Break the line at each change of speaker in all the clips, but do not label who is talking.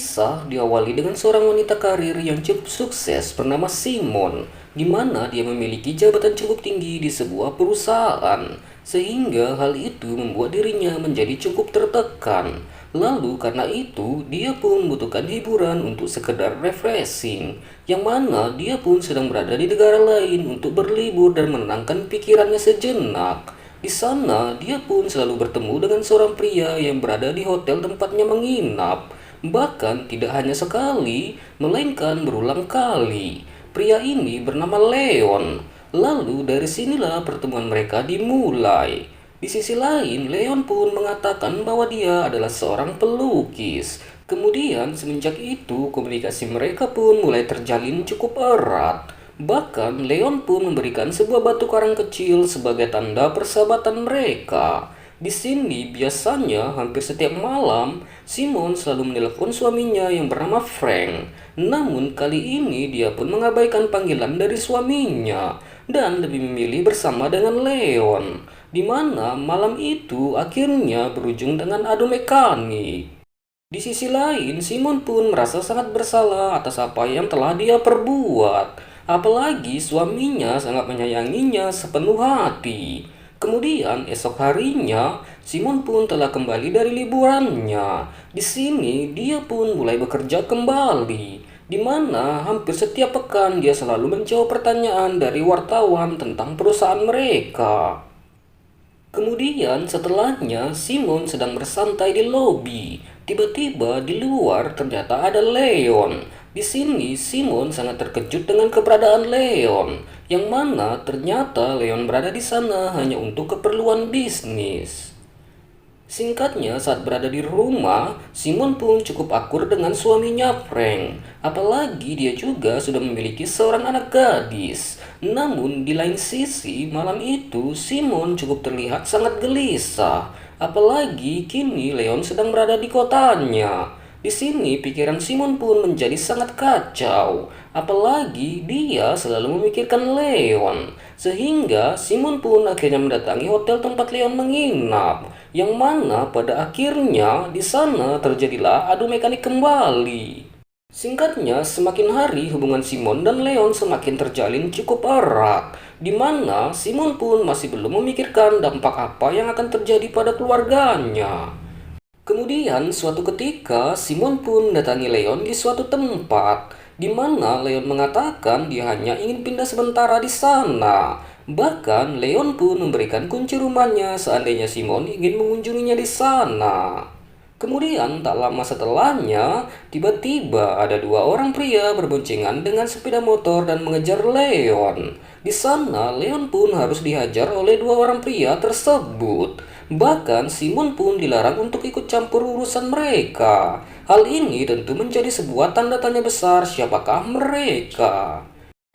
Kisah diawali dengan seorang wanita karir yang cukup sukses bernama Simon, di mana dia memiliki jabatan cukup tinggi di sebuah perusahaan, sehingga hal itu membuat dirinya menjadi cukup tertekan. Lalu karena itu, dia pun membutuhkan hiburan untuk sekedar refreshing, yang mana dia pun sedang berada di negara lain untuk berlibur dan menenangkan pikirannya sejenak. Di sana, dia pun selalu bertemu dengan seorang pria yang berada di hotel tempatnya menginap. Bahkan tidak hanya sekali, melainkan berulang kali. Pria ini bernama Leon. Lalu dari sinilah pertemuan mereka dimulai. Di sisi lain, Leon pun mengatakan bahwa dia adalah seorang pelukis. Kemudian semenjak itu komunikasi mereka pun mulai terjalin cukup erat. Bahkan Leon pun memberikan sebuah batu karang kecil sebagai tanda persahabatan mereka. Di sini biasanya hampir setiap malam Simon selalu menelpon suaminya yang bernama Frank. Namun kali ini dia pun mengabaikan panggilan dari suaminya dan lebih memilih bersama dengan Leon, di mana malam itu akhirnya berujung dengan adu mekanik. Di sisi lain, Simon pun merasa sangat bersalah atas apa yang telah dia perbuat. Apalagi suaminya sangat menyayanginya sepenuh hati. Kemudian esok harinya, Simon pun telah kembali dari liburannya. Di sini dia pun mulai bekerja kembali, di mana hampir setiap pekan dia selalu menjawab pertanyaan dari wartawan tentang perusahaan mereka. Kemudian setelahnya, Simon sedang bersantai di lobi. Tiba-tiba di luar ternyata ada Leon. Di sini Simon sangat terkejut dengan keberadaan Leon, yang mana ternyata Leon berada di sana hanya untuk keperluan bisnis. Singkatnya, saat berada di rumah, Simon pun cukup akur dengan suaminya Frank. Apalagi dia juga sudah memiliki seorang anak gadis. Namun di lain sisi, malam itu Simon cukup terlihat sangat gelisah. Apalagi kini Leon sedang berada di kotanya. Di sini pikiran Simon pun menjadi sangat kacau. Apalagi dia selalu memikirkan Leon. Sehingga Simon pun akhirnya mendatangi hotel tempat Leon menginap. Yang mana pada akhirnya di sana terjadilah adu mekanik kembali. Singkatnya, semakin hari hubungan Simon dan Leon semakin terjalin cukup erat, di mana Simon pun masih belum memikirkan dampak apa yang akan terjadi pada keluarganya. Kemudian suatu ketika Simon pun mendatangi Leon di suatu tempat, di mana Leon mengatakan dia hanya ingin pindah sementara di sana. Bahkan Leon pun memberikan kunci rumahnya seandainya Simon ingin mengunjunginya di sana. Kemudian tak lama setelahnya, tiba-tiba ada dua orang pria berboncengan dengan sepeda motor dan mengejar Leon. Di sana, Leon pun harus dihajar oleh dua orang pria tersebut. Bahkan Simon pun dilarang untuk ikut campur urusan mereka. Hal ini tentu menjadi sebuah tanda tanya besar siapakah mereka.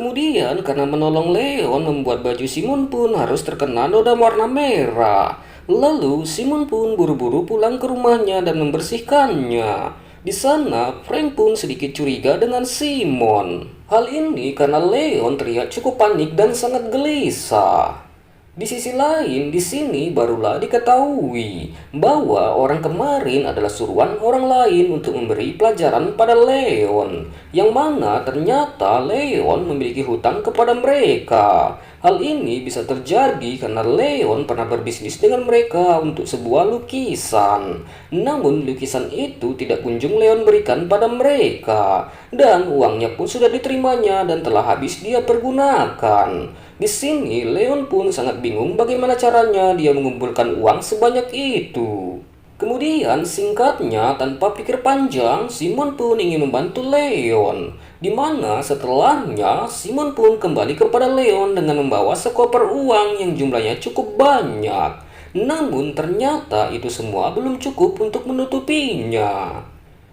Kemudian karena menolong Leon membuat baju Simon pun harus terkena noda warna merah. Lalu Simon pun buru-buru pulang ke rumahnya dan membersihkannya. Di sana Frank pun sedikit curiga dengan Simon. Hal ini karena Leon terlihat cukup panik dan sangat gelisah. Di sisi lain, di sini barulah diketahui bahwa orang kemarin adalah suruhan orang lain untuk memberi pelajaran pada Leon, yang mana ternyata Leon memiliki hutang kepada mereka. Hal ini bisa terjadi karena Leon pernah berbisnis dengan mereka untuk sebuah lukisan. Namun lukisan itu tidak kunjung Leon berikan pada mereka, dan uangnya pun sudah diterimanya dan telah habis dia pergunakan. Di sini Leon pun sangat bingung bagaimana caranya dia mengumpulkan uang sebanyak itu. Kemudian singkatnya tanpa pikir panjang, Simon pun ingin membantu Leon. Di mana setelahnya Simon pun kembali kepada Leon dengan membawa sekoper uang yang jumlahnya cukup banyak. Namun ternyata itu semua belum cukup untuk menutupinya.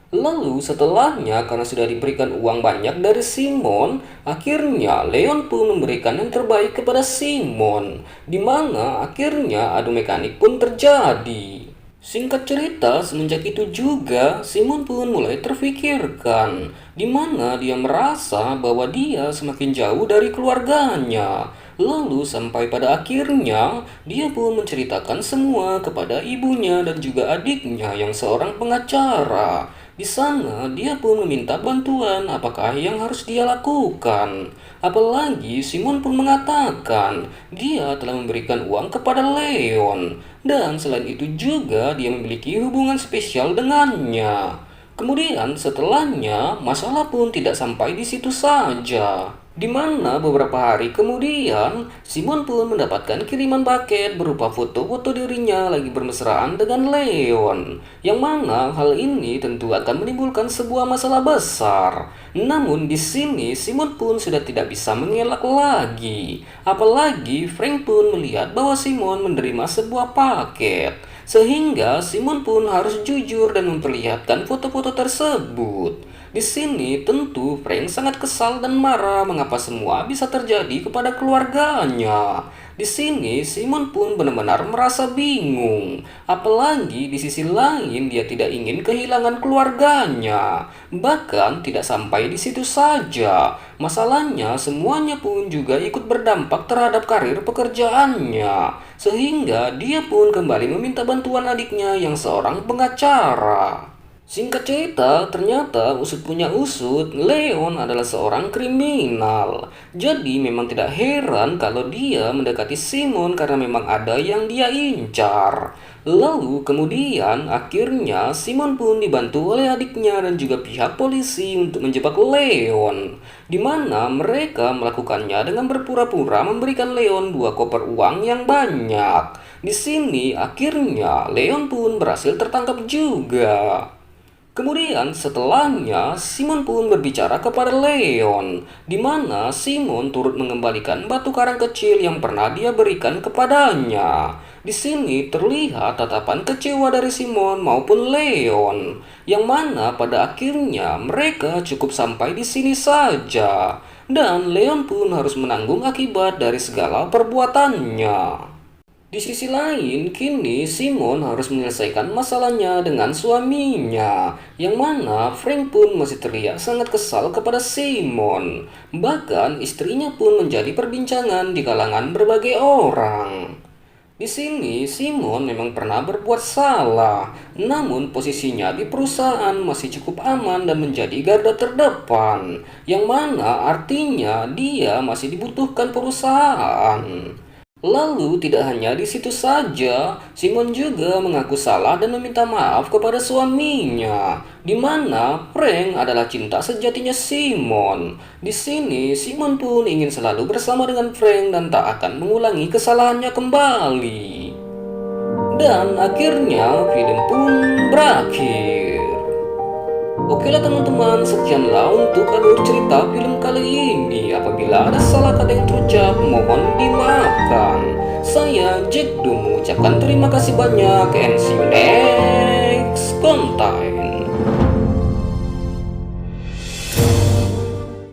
Lalu setelahnya karena sudah diberikan uang banyak dari Simon, akhirnya Leon pun memberikan yang terbaik kepada Simon, di mana akhirnya adu mekanik pun terjadi. Singkat cerita, semenjak itu juga Simon pun mulai terfikirkan, di mana dia merasa bahwa dia semakin jauh dari keluarganya. Lalu sampai pada akhirnya dia pun menceritakan semua kepada ibunya dan juga adiknya yang seorang pengacara. Di sana, dia pun meminta bantuan apakah yang harus dia lakukan. Apalagi Simon pun mengatakan dia telah memberikan uang kepada Leon. Dan selain itu juga dia memiliki hubungan spesial dengannya. Kemudian setelahnya, masalah pun tidak sampai di situ saja. Di mana beberapa hari kemudian, Simon pun mendapatkan kiriman paket berupa foto-foto dirinya lagi bermesraan dengan Leon. Yang mana hal ini tentu akan menimbulkan sebuah masalah besar. Namun di sini Simon pun sudah tidak bisa mengelak lagi. Apalagi Frank pun melihat bahwa Simon menerima sebuah paket. Sehingga Simon pun harus jujur dan memperlihatkan foto-foto tersebut. Di sini tentu Frank sangat kesal dan marah mengapa semua bisa terjadi kepada keluarganya. Di sini Simon pun benar-benar merasa bingung. Apalagi di sisi lain dia tidak ingin kehilangan keluarganya. Bahkan tidak sampai di situ saja. Masalahnya semuanya pun juga ikut berdampak terhadap karir pekerjaannya. Sehingga dia pun kembali meminta bantuan adiknya yang seorang pengacara. Singkat cerita, ternyata usut punya usut, Leon adalah seorang kriminal. Jadi memang tidak heran kalau dia mendekati Simon karena memang ada yang dia incar. Lalu kemudian akhirnya Simon pun dibantu oleh adiknya dan juga pihak polisi untuk menjebak Leon. Di mana mereka melakukannya dengan berpura-pura memberikan Leon 2 koper uang yang banyak. Di sini akhirnya Leon pun berhasil tertangkap juga. Kemudian setelahnya Simon pun berbicara kepada Leon, di mana Simon turut mengembalikan batu karang kecil yang pernah dia berikan kepadanya. Di sini terlihat tatapan kecewa dari Simon maupun Leon, yang mana pada akhirnya mereka cukup sampai di sini saja, dan Leon pun harus menanggung akibat dari segala perbuatannya. Di sisi lain, kini Simon harus menyelesaikan masalahnya dengan suaminya, yang mana Frank pun masih terlihat sangat kesal kepada Simon. Bahkan istrinya pun menjadi perbincangan di kalangan berbagai orang. Di sini Simon memang pernah berbuat salah, namun posisinya di perusahaan masih cukup aman dan menjadi garda terdepan, yang mana artinya dia masih dibutuhkan perusahaan. Lalu tidak hanya di situ saja, Simon juga mengaku salah dan meminta maaf kepada suaminya, di mana Frank adalah cinta sejatinya Simon. Di sini Simon pun ingin selalu bersama dengan Frank dan tak akan mengulangi kesalahannya kembali. Dan akhirnya film pun berakhir. Oke lah teman-teman, sekianlah untuk alur cerita film kali ini. Apabila ada salah kata yang terucap, mohon dimaafkan. Saya Jack Du mengucapkan terima kasih banyak and see you next content.